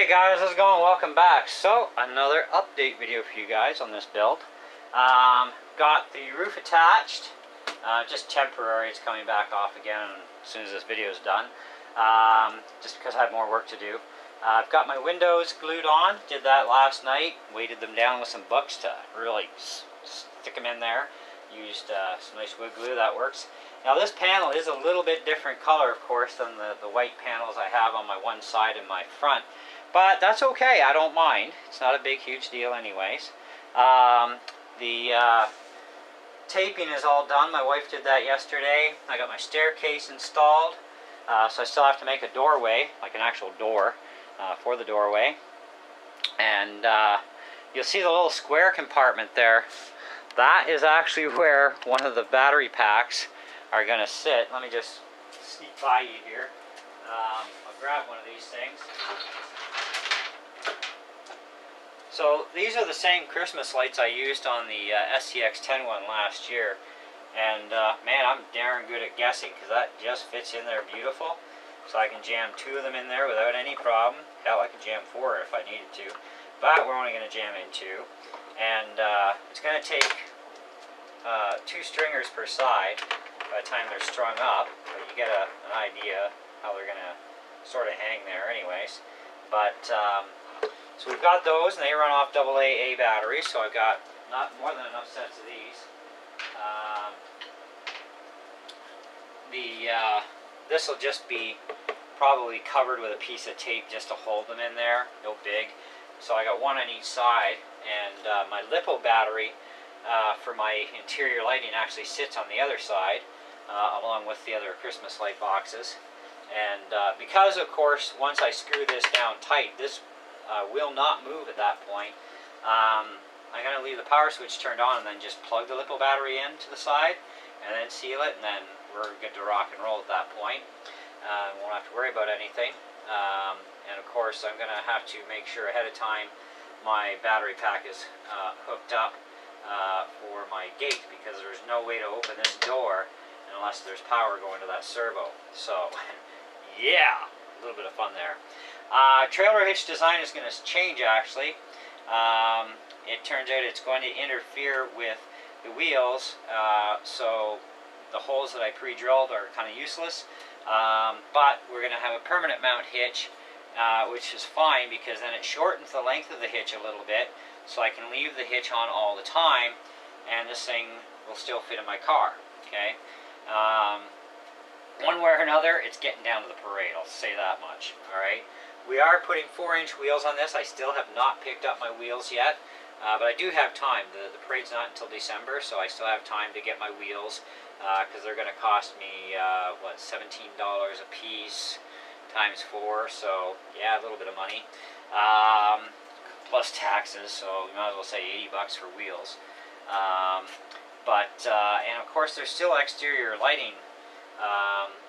Hey guys, how's it going? Welcome back. So, another update video for you guys on this build. Got the roof attached, just temporary. It's coming back off again as soon as this video is done, just because I have more work to do. I've got my windows glued on, did that last night, weighted them down with some books to really stick them in there. Used some nice wood glue, that works. Now this panel is a little bit different color, of course, than the white panels I have on my one side and my front. But that's okay, I don't mind. It's not a big, huge deal anyways. The taping is all done. My wife did that yesterday. I got my staircase installed. So I still have to make a doorway, like an actual door, for the doorway. And you'll see the little square compartment there. That is actually where one of the battery packs are going to sit. Let me just sneak by you here. I'll grab one of these things. So these are the same Christmas lights I used on the SCX-10 one last year. And man, I'm darn good at guessing because that just fits in there beautiful. So I can jam 2 of them in there without any problem. Hell, I can jam 4 if I needed to. But we're only going to jam in 2. And it's going to take 2 stringers per side by the time they're strung up. But you get an idea how they're going to sort of hang there anyways. But so we've got those, and they run off AA batteries, so I've got not more than enough sets of these. This will just be probably covered with a piece of tape just to hold them in there, no big. So I got one on each side, and my LiPo battery for my interior lighting actually sits on the other side, along with the other Christmas light boxes. And because, of course, once I screw this down tight, this will not move at that point. I'm going to leave the power switch turned on and then just plug the LiPo battery in to the side and then seal it, and then we're good to rock and roll at that point. Won't have to worry about anything. And of course, I'm going to have to make sure ahead of time my battery pack is hooked up for my gate, because there's no way to open this door unless there's power going to that servo. So, yeah, a little bit of fun there. Trailer hitch design is going to change actually. It turns out it's going to interfere with the wheels, so the holes that I pre-drilled are kind of useless. But we're going to have a permanent mount hitch, which is fine because then it shortens the length of the hitch a little bit, so I can leave the hitch on all the time, and this thing will still fit in my car. Okay. One way or another, it's getting down to the parade, I'll say that much. Alright, we are putting 4-inch wheels on this. I still have not picked up my wheels yet, but I do have time. The parade's not until December, so I still have time to get my wheels, because they're going to cost me, what, $17 a piece times 4, so yeah, a little bit of money. Plus taxes, so you might as well say 80 bucks for wheels. And of course there's still exterior lighting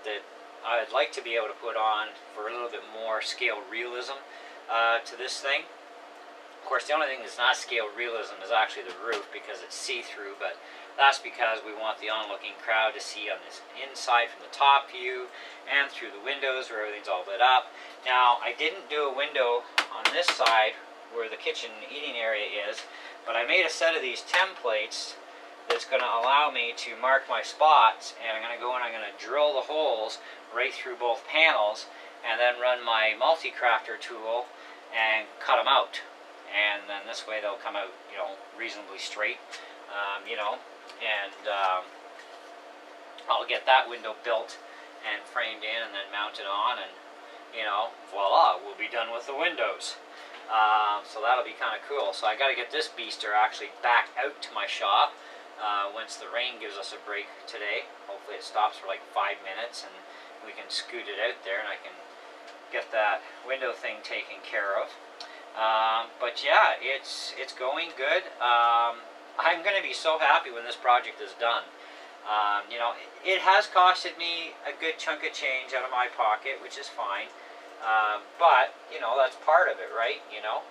that I'd like to be able to put on for a little bit more scale realism to this thing. Of course, the only thing that's not scale realism is actually the roof, because it's see-through, but that's because we want the onlooking crowd to see on this inside from the top view and through the windows where everything's all lit up. Now, I didn't do a window on this side where the kitchen eating area is, but I made a set of these templates that's going to allow me to mark my spots, and I'm going to go in, I'm going to drill the holes right through both panels, and then run my multi-crafter tool and cut them out. And then this way they'll come out, you know, reasonably straight, you know, and I'll get that window built and framed in and then mounted on, and, you know, voila, we'll be done with the windows. So that'll be kind of cool. So I got to get this beaster actually back out to my shop once the rain gives us a break today. Hopefully it stops for like 5 minutes and we can scoot it out there and I can get that window thing taken care of. But yeah, it's going good. I'm going to be so happy when this project is done. You know, it has costed me a good chunk of change out of my pocket, which is fine. But, you know, that's part of it, right? You know,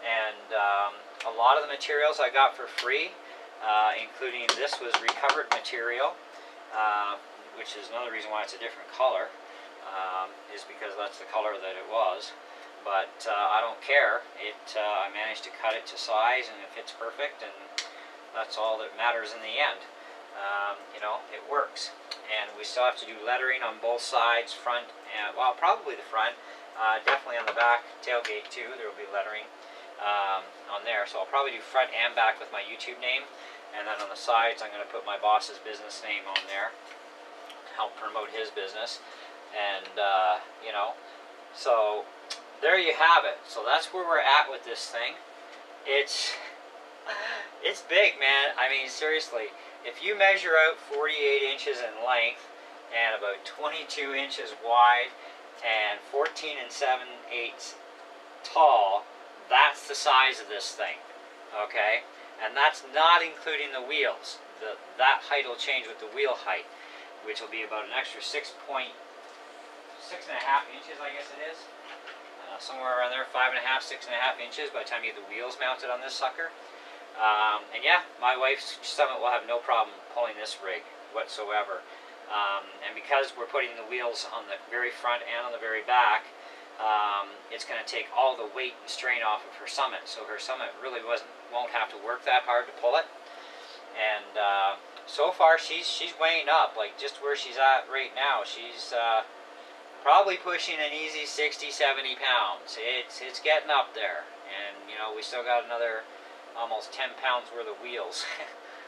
and a lot of the materials I got for free, including this was recovered material, which is another reason why it's a different color, is because that's the color that it was. but I don't care. I managed to cut it to size, and it fits perfect, and that's all that matters in the end. You know, it works. And we still have to do lettering on both sides, front and, well, probably the front, definitely on the back tailgate too. There will be lettering on there. So I'll probably do front and back with my YouTube name, and then on the sides I'm going to put my boss's business name on there to help promote his business. And you know, so there you have it. So that's where we're at with this thing. It's big, man. I mean, seriously, if you measure out 48 inches in length and about 22 inches wide and 14 7/8 tall, that's the size of this thing, okay? And that's not including the wheels. That height will change with the wheel height, which will be about an extra 6.5 inches, I guess it is. Somewhere around there, 5.5, 6.5 inches by the time you get the wheels mounted on this sucker. And yeah, my wife's Summit will have no problem pulling this rig whatsoever. And because we're putting the wheels on the very front and on the very back, it's going to take all the weight and strain off of her Summit. So her Summit really won't have to work that hard to pull it. And so far she's weighing up, like just where she's at right now. She's probably pushing an easy 60, 70 pounds. It's getting up there. And you know, we still got another almost 10 pounds worth of wheels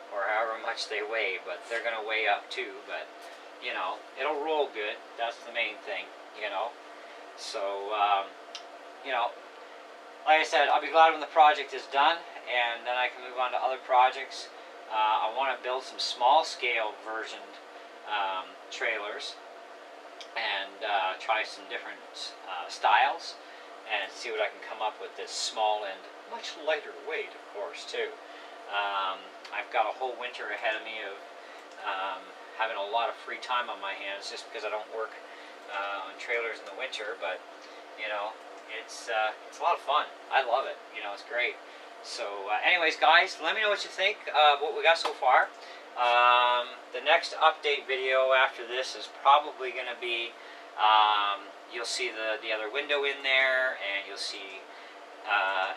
or however much they weigh, but they're going to weigh up too. But you know, it'll roll good. That's the main thing, you know. So you know, like I said, I'll be glad when the project is done, and then I can move on to other projects. I want to build some small scale versioned trailers and try some different styles and see what I can come up with this small and much lighter weight, of course, too. I've got a whole winter ahead of me of having a lot of free time on my hands, just because I don't work on trailers in the winter. But you know, it's a lot of fun. I love it. You know, it's great. So anyways, guys, let me know what you think of what we got so far. The next update video after this is probably going to be, you'll see the other window in there, and you'll see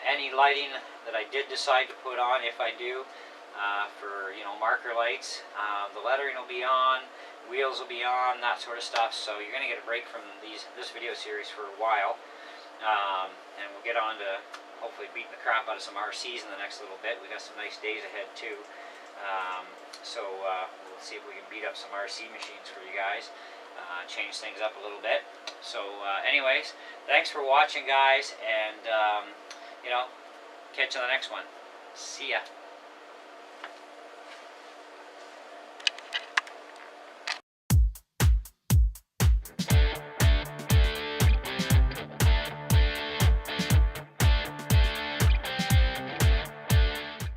any lighting that I did decide to put on, if I do, for, you know, marker lights. The lettering will be on, wheels will be on, that sort of stuff. So you're going to get a break from this video series for a while, and we'll get on to hopefully beating the crap out of some RCs in the next little bit. We got some nice days ahead too. So we'll see if we can beat up some RC machines for you guys, change things up a little bit. So anyways, thanks for watching, guys, and you know, catch you on the next one. See ya.